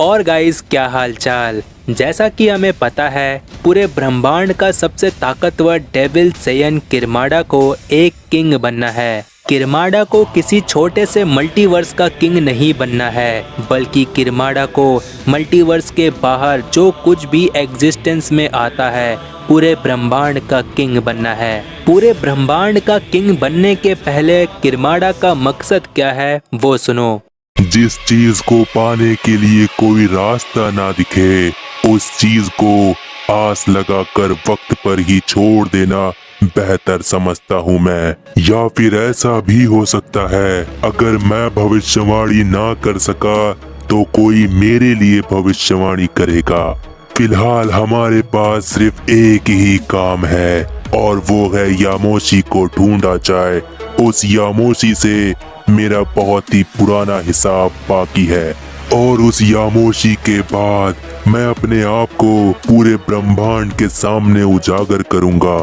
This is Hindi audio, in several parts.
और गाइस, क्या हाल चाल। जैसा कि हमें पता है, पूरे ब्रह्मांड का सबसे ताकतवर डेविल सेयन किरमाडा को एक किंग बनना है। किरमाडा को किसी छोटे से मल्टीवर्स का किंग नहीं बनना है, बल्कि किरमाडा को मल्टीवर्स के बाहर जो कुछ भी एग्जिस्टेंस में आता है, पूरे ब्रह्मांड का किंग बनना है। पूरे ब्रह्मांड का किंग बनने के पहले किरमाडा का मकसद क्या है, वो सुनो। जिस चीज को पाने के लिए कोई रास्ता ना दिखे, उस चीज को आस लगाकर वक्त पर ही छोड़ देना बेहतर समझता हूँ मैं। या फिर ऐसा भी हो सकता है, अगर मैं भविष्यवाणी ना कर सका तो कोई मेरे लिए भविष्यवाणी करेगा। फिलहाल हमारे पास सिर्फ एक ही काम है, और वो है यामोशी को ढूंढा जाए। उस यामोशी से मेरा बहुत ही पुराना हिसाब बाकी है, और उस यामोशी के बाद मैं अपने आप को पूरे ब्रह्मांड के सामने उजागर करूंगा।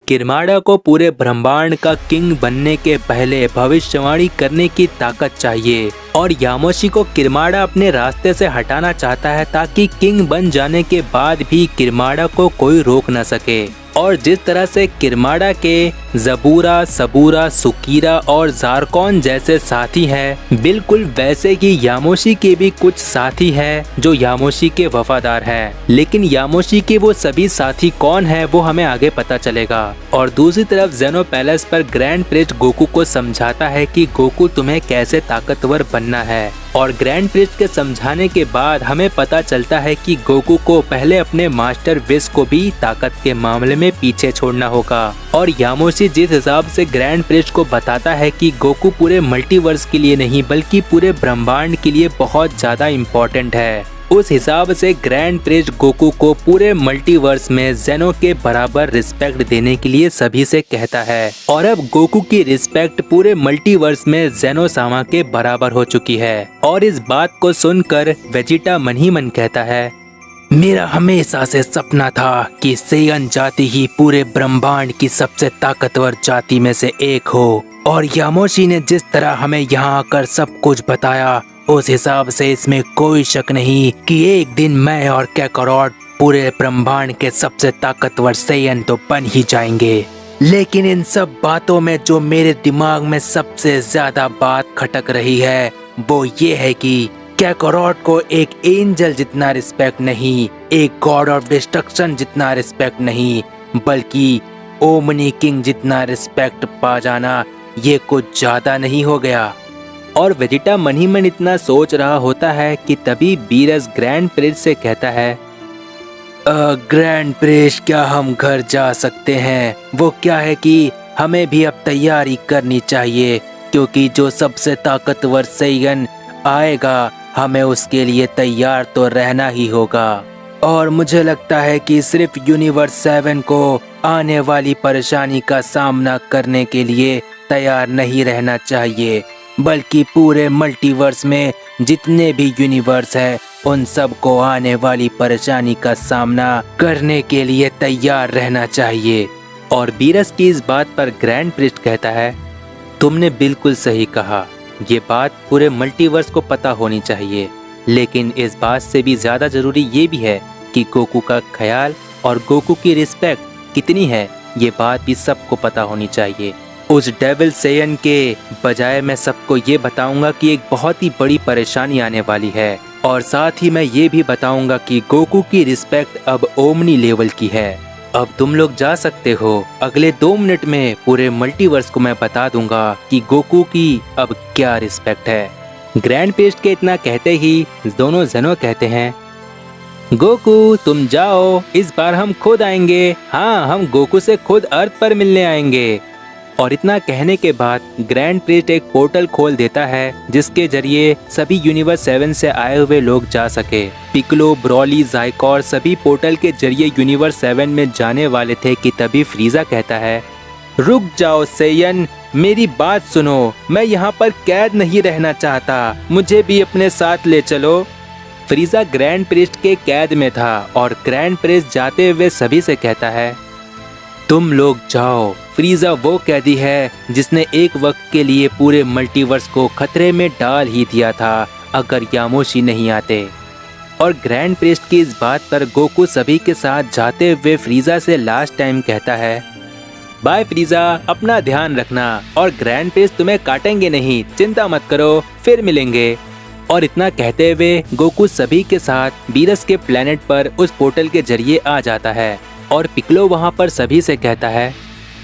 किरमाडा को पूरे ब्रह्मांड का किंग बनने के पहले भविष्यवाणी करने की ताकत चाहिए, और यामोशी को किरमाडा अपने रास्ते से हटाना चाहता है ताकि किंग बन जाने के बाद भी किरमाडा को कोई रोक न सके। और जिस तरह से किरमाडा के जबूरा, सबूरा, सुकीरा और जारकॉन जैसे साथी हैं, बिल्कुल वैसे ही यामोशी के भी कुछ साथी हैं जो यामोशी के वफादार हैं। लेकिन यामोशी के वो सभी साथी कौन हैं, वो हमें आगे पता चलेगा। और दूसरी तरफ जेनो पैलेस पर ग्रैंड प्रिस्ट गोकू को समझाता है कि गोकू तुम्हें कैसे ताकतवर बनना है। और ग्रैंड प्रिस्ट के समझाने के बाद हमें पता चलता है कि गोकू को पहले अपने मास्टर विश को भी ताकत के मामले में पीछे छोड़ना होगा। और यामोशी जिस हिसाब से ग्रैंड प्रिस्ट को बताता है कि गोकू पूरे मल्टीवर्स के लिए नहीं बल्कि पूरे ब्रह्मांड के लिए बहुत ज्यादा इम्पोर्टेंट है, उस हिसाब से ग्रैंड प्रिस्ट गोकू को पूरे मल्टीवर्स में जेनो के बराबर रिस्पेक्ट देने के लिए सभी से कहता है। और अब गोकू की रिस्पेक्ट पूरे मल्टीवर्स में जेनो सामा के बराबर हो चुकी है। और इस बात को सुनकर वेजिटा मन ही मन कहता है, मेरा हमेशा से सपना था कि सेयन जाति ही पूरे ब्रह्मांड की सबसे ताकतवर जाति में से एक हो। और यामोशी ने जिस तरह हमें यहाँ आकर सब कुछ बताया, उस हिसाब से इसमें कोई शक नहीं कि एक दिन मैं और कैकरॉट पूरे ब्रह्मांड के सबसे ताकतवर सेयन तो बन ही जाएंगे। लेकिन इन सब बातों में जो मेरे दिमाग में सबसे ज्यादा बात खटक रही है, वो ये है कि कैकरॉट को एक एंजल जितना रिस्पेक्ट नहीं, एक गॉड ऑफ डिस्ट्रक्शन जितना रिस्पेक्ट नहीं, बल्कि ओमनी किंग जितना रिस्पेक्ट पा जाना ये कुछ ज्यादा नहीं हो गया। और वेजिटा मन ही मन इतना सोच रहा होता है कि तभी बीरस ग्रैंड प्रिस्ट से कहता है, ग्रैंड प्रिस्ट, क्या हम घर जा सकते हैं? वो क्या है कि हमें भी अब तैयारी करनी चाहिए, क्योंकि जो सबसे ताकतवर सेयन आएगा, हमें उसके लिए तैयार तो रहना ही होगा। और मुझे लगता है कि सिर्फ यूनिवर्स 7 को आने वाली परेशानी का सामना करने के लिए तैयार नहीं रहना चाहिए, बल्कि पूरे मल्टीवर्स में जितने भी यूनिवर्स है, उन सब को आने वाली परेशानी का सामना करने के लिए तैयार रहना चाहिए। और बीरस की इस बात पर ग्रैंड प्रिस्ट कहता है, तुमने बिल्कुल सही कहा, ये बात पूरे मल्टीवर्स को पता होनी चाहिए। लेकिन इस बात से भी ज्यादा जरूरी ये भी है कि गोकू का ख्याल और गोकू की रिस्पेक्ट कितनी है, ये बात भी सबको पता होनी चाहिए। उस डेविल सेयन के बजाय मैं सबको ये बताऊंगा कि एक बहुत ही बड़ी परेशानी आने वाली है, और साथ ही मैं ये भी बताऊंगा कि गोकू की रिस्पेक्ट अब ओमनी लेवल की है। अब तुम लोग जा सकते हो। अगले 2 मिनट में पूरे मल्टीवर्स को मैं बता दूंगा कि गोकू की अब क्या रिस्पेक्ट है। ग्रैंड प्रिस्ट के इतना कहते ही दोनों जेनो कहते हैं, गोकू तुम जाओ, इस बार हम खुद आएंगे। हाँ, हम गोकू से खुद अर्थ पर मिलने आएंगे। और इतना कहने के बाद ग्रैंड प्रिस्ट एक पोर्टल खोल देता है, जिसके जरिए सभी यूनिवर्स 7 से आए हुए लोग जा सके। पिकलो, ब्रॉली, ज़ाइकोर सभी पोर्टल के जरिए यूनिवर्स 7 में जाने वाले थे कि तभी फ्रीजा कहता है, रुक जाओ सेयन, मेरी बात सुनो, मैं यहाँ पर कैद नहीं रहना चाहता, मुझे भी अपने साथ ले चलो। फ्रीजा ग्रैंड प्रिस्ट के कैद में था, और ग्रैंड प्रिस्ट जाते हुए सभी से कहता है, तुम लोग जाओ। फ्रीजा वो कैदी है जिसने एक वक्त के लिए पूरे मल्टीवर्स को खतरे में डाल ही दिया था। अगर यामोशी नहीं आते। और ग्रैंड प्रिस्ट की इस बात पर गोकू सभी के साथ जाते हुए फ्रीजा से लास्ट टाइम कहता है, बाय फ्रीजा, अपना ध्यान रखना और ग्रैंड प्रिस्ट तुम्हें काटेंगे नहीं, चिंता मत करो, फिर मिलेंगे। और इतना कहते हुए गोकू सभी के साथ बीरस के प्लेनेट पर उस पोर्टल के जरिए आ जाता है। और पिक्लो वहाँ पर सभी से कहता है,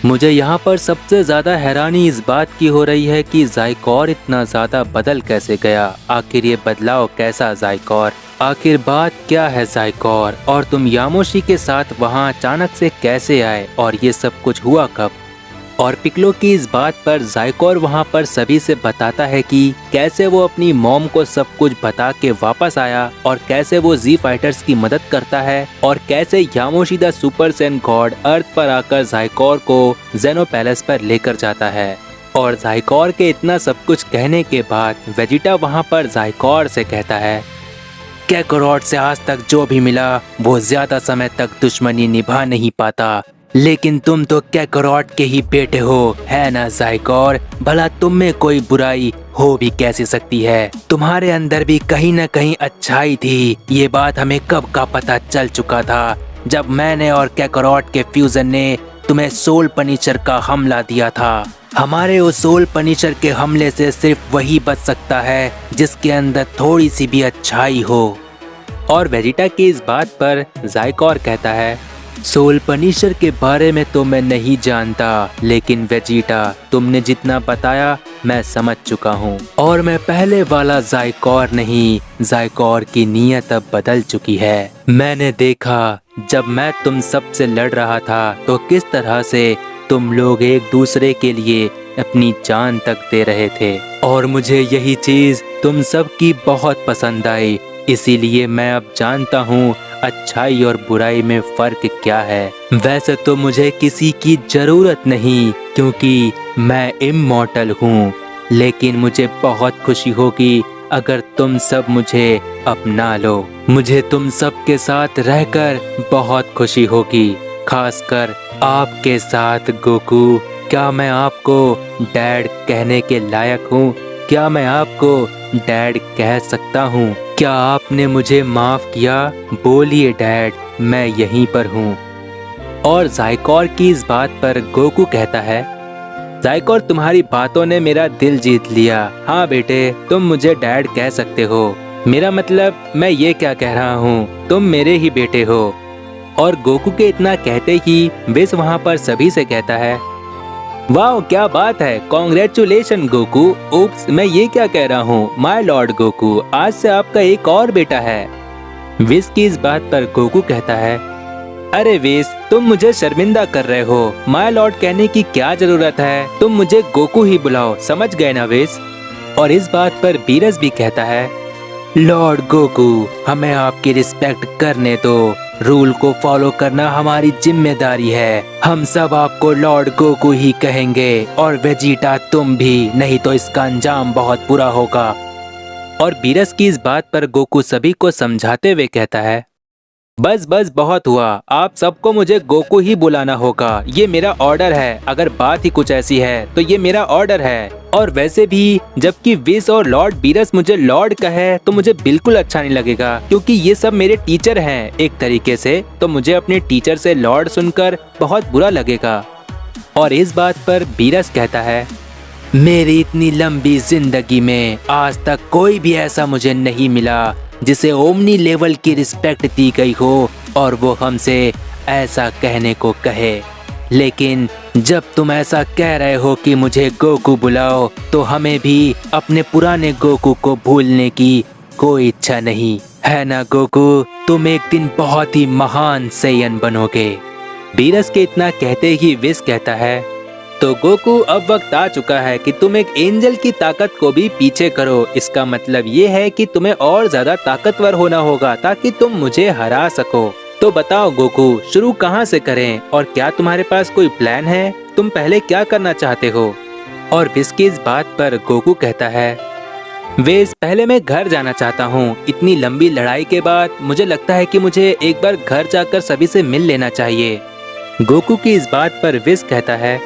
मुझे यहाँ पर सबसे ज़्यादा हैरानी इस बात की हो रही है कि ज़ाइकोर इतना ज़्यादा बदल कैसे गया। आखिर ये बदलाव कैसा ज़ाइकोर? आखिर बात क्या है ज़ाइकोर? और तुम यामोशी के साथ वहाँ अचानक से कैसे आए और ये सब कुछ हुआ कब? और पिक्लो की इस बात पर ज़ाइकोर वहाँ पर सभी से बताता है कि कैसे वो अपनी मॉम को सब कुछ बता के वापस आया और कैसे वो जी फाइटर्स की मदद करता है और कैसे यामोशी द सुपर सैन गॉड अर्थ पर आकर ज़ाइकोर को जेनो पैलेस पर लेकर जाता है। और ज़ाइकोर के इतना सब कुछ कहने के बाद वेजिटा वहाँ पर ज़ाइकोर से कहता है, कैकरोट से आज तक जो भी मिला वो ज्यादा समय तक दुश्मनी निभा नहीं पाता, लेकिन तुम तो कैकरोट के ही बेटे हो, है ना ज़ाइकोर? भला तुम में कोई बुराई हो भी कैसे सकती है? तुम्हारे अंदर भी कहीं न कहीं अच्छाई थी। ये बात हमें कब का पता चल चुका था, जब मैंने और कैकरोट के फ्यूजन ने तुम्हें सोल पनिचर का हमला दिया था। हमारे उस सोल पनिचर के हमले से सिर्फ वही बच सकता है जिसके अंदर थोड़ी सी भी अच्छाई हो। और वेजिटा की इस बात पर ज़ाइकोर कहता है, सोल पनिशर के बारे में तो मैं नहीं जानता, लेकिन वेजिटा तुमने जितना बताया मैं समझ चुका हूँ। और मैं पहले वाला ज़ाइकोर नहीं, ज़ाइकोर की नीयत अब बदल चुकी है। मैंने देखा जब मैं तुम सबसे लड़ रहा था तो किस तरह से तुम लोग एक दूसरे के लिए अपनी जान तक दे रहे थे, और मुझे यही चीज़ तुम सबकी बहुत पसंद आई। इसीलिए मैं अब जानता हूँ अच्छाई और बुराई में फर्क क्या है। वैसे तो मुझे किसी की जरूरत नहीं क्योंकि मैं इमॉर्टल हूँ, लेकिन मुझे बहुत खुशी होगी अगर तुम सब मुझे अपना लो। मुझे तुम सब के साथ रहकर बहुत खुशी होगी, खासकर आपके साथ गोकू। क्या मैं आपको डैड कहने के लायक हूँ? क्या मैं आपको डैड कह सकता हूँ? क्या आपने मुझे माफ किया? बोलिए डैड, मैं यहीं पर हूँ। और ज़ाइकोर की इस बात पर गोकू कहता है, ज़ाइकोर तुम्हारी बातों ने मेरा दिल जीत लिया। हाँ बेटे, तुम मुझे डैड कह सकते हो। मेरा मतलब मैं ये क्या कह रहा हूँ, तुम मेरे ही बेटे हो। और गोकू के इतना कहते ही विस वहाँ पर सभी से कहता है, वाह क्या बात है, कॉन्ग्रेचुलेशन गोकू। उप्स, मैं ये क्या कह रहा हूँ, माय लॉर्ड गोकू, आज से आपका एक और बेटा है। विस की इस बात पर गोकू कहता है, अरे विस, तुम मुझे शर्मिंदा कर रहे हो। माय लॉर्ड कहने की क्या जरूरत है, तुम मुझे गोकू ही बुलाओ, समझ गए ना विस? और इस बात पर बीरस भी कहता है, लॉर्ड गोकू, हमें आपकी रिस्पेक्ट करने दो। रूल को फॉलो करना हमारी जिम्मेदारी है। हम सब आपको लॉर्ड गोकू ही कहेंगे, और वेजिटा तुम भी, नहीं तो इसका अंजाम बहुत बुरा होगा। और बीरस की इस बात पर गोकू सभी को समझाते हुए कहता है, बस बस बहुत हुआ, आप सबको मुझे गोकू ही बुलाना होगा। ये मेरा ऑर्डर है। अगर बात ही कुछ ऐसी है तो ये मेरा ऑर्डर है। और वैसे भी जबकि विस और लॉर्ड बीरस मुझे लॉर्ड कहे तो मुझे बिल्कुल अच्छा नहीं लगेगा, क्योंकि ये सब मेरे टीचर हैं एक तरीके से। तो मुझे अपने टीचर से लॉर्ड सुनकर बहुत बुरा लगेगा। और इस बात पर बीरस कहता है, मेरी इतनी लंबी जिंदगी में आज तक कोई भी ऐसा मुझे नहीं मिला जिसे ओमनी लेवल की रिस्पेक्ट दी गई हो और वो हमसे ऐसा कहने को कहे। लेकिन जब तुम ऐसा कह रहे हो कि मुझे गोकू बुलाओ, तो हमें भी अपने पुराने गोकू को भूलने की कोई इच्छा नहीं है ना गोकू? तुम एक दिन बहुत ही महान सेयन बनोगे। बीरस के इतना कहते ही विस कहता है, तो गोकू, अब वक्त आ चुका है कि तुम एक एंजल की ताकत को भी पीछे करो। इसका मतलब ये है कि तुम्हें और ज्यादा ताकतवर होना होगा ताकि तुम मुझे हरा सको। तो बताओ गोकू, शुरू कहाँ से करें और क्या तुम्हारे पास कोई प्लान है? तुम पहले क्या करना चाहते हो? और विस की इस बात पर गोकू कहता है, वेस, पहले मैं घर जाना चाहता हूँ। इतनी लंबी लड़ाई के बाद मुझे लगता है कि मुझे एक बार घर जाकर सभी से मिल लेना चाहिए। गोकू की इस बात पर विस कहता है,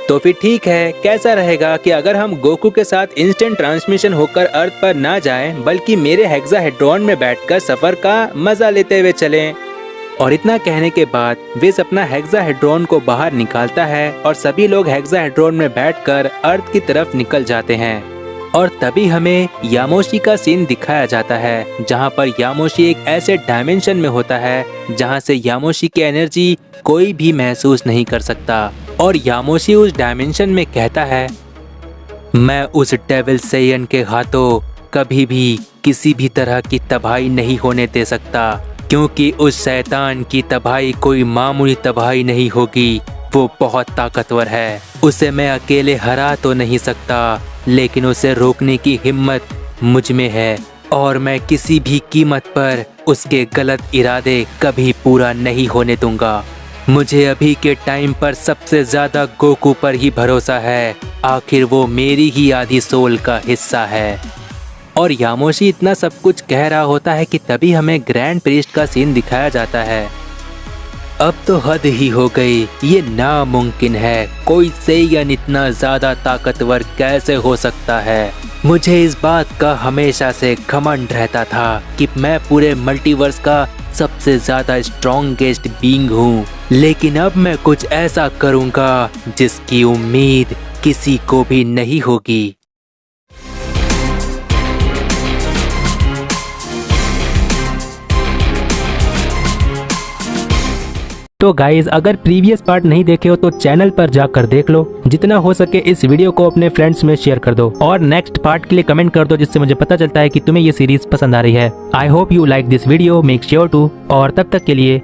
तो फिर ठीक है, कैसा रहेगा कि अगर हम गोकू के साथ इंस्टेंट ट्रांसमिशन होकर अर्थ पर ना जाएं, बल्कि मेरे हेक्साहेड्रॉन में बैठकर सफर का मजा लेते हुए चलें। और इतना कहने के बाद विज अपना हेक्साहेड्रॉन को बाहर निकालता है और सभी लोग हेक्साहेड्रॉन में बैठकर अर्थ की तरफ निकल जाते हैं। और तभी हमें यामोशी का सीन दिखाया जाता है, जहां पर यामोशी एक ऐसे डायमेंशन में होता है जहां से यामोशी की एनर्जी कोई भी महसूस नहीं कर सकता। और यामोशी उस डायमेंशन में कहता है, मैं उस डेविल सेयन के हाथों कभी भी किसी भी तरह की तबाही नहीं होने दे सकता, क्योंकि उस शैतान की तबाही कोई मामूली तबाही नहीं होगी। वो बहुत ताकतवर है, उसे मैं अकेले हरा तो नहीं सकता, लेकिन उसे रोकने की हिम्मत मुझ में है और मैं किसी भी कीमत पर उसके गलत इरादे कभी पूरा नहीं होने दूंगा। मुझे अभी के टाइम पर सबसे ज्यादा गोकू पर ही भरोसा है, आखिर वो मेरी ही आधी सोल का हिस्सा है। और यामोशी इतना सब कुछ कह रहा होता है कि तभी हमें ग्रैंड प्रीस्ट का सीन दिखाया जाता है। अब तो हद ही हो गई, ये नामुमकिन है, कोई सेयन इतना ज्यादा ताकतवर कैसे हो सकता है। मुझे इस बात का हमेशा से घमंड रहता था कि मैं पूरे मल्टीवर्स का सबसे ज्यादा स्ट्रॉन्गेस्ट बीइंग हूँ, लेकिन अब मैं कुछ ऐसा करूँगा जिसकी उम्मीद किसी को भी नहीं होगी। तो गाइज, अगर प्रीवियस पार्ट नहीं देखे हो तो चैनल पर जाकर देख लो। जितना हो सके इस वीडियो को अपने फ्रेंड्स में शेयर कर दो और नेक्स्ट पार्ट के लिए कमेंट कर दो, जिससे मुझे पता चलता है कि तुम्हें ये सीरीज पसंद आ रही है। I hope you like this video, make sure to. और तब तक के लिए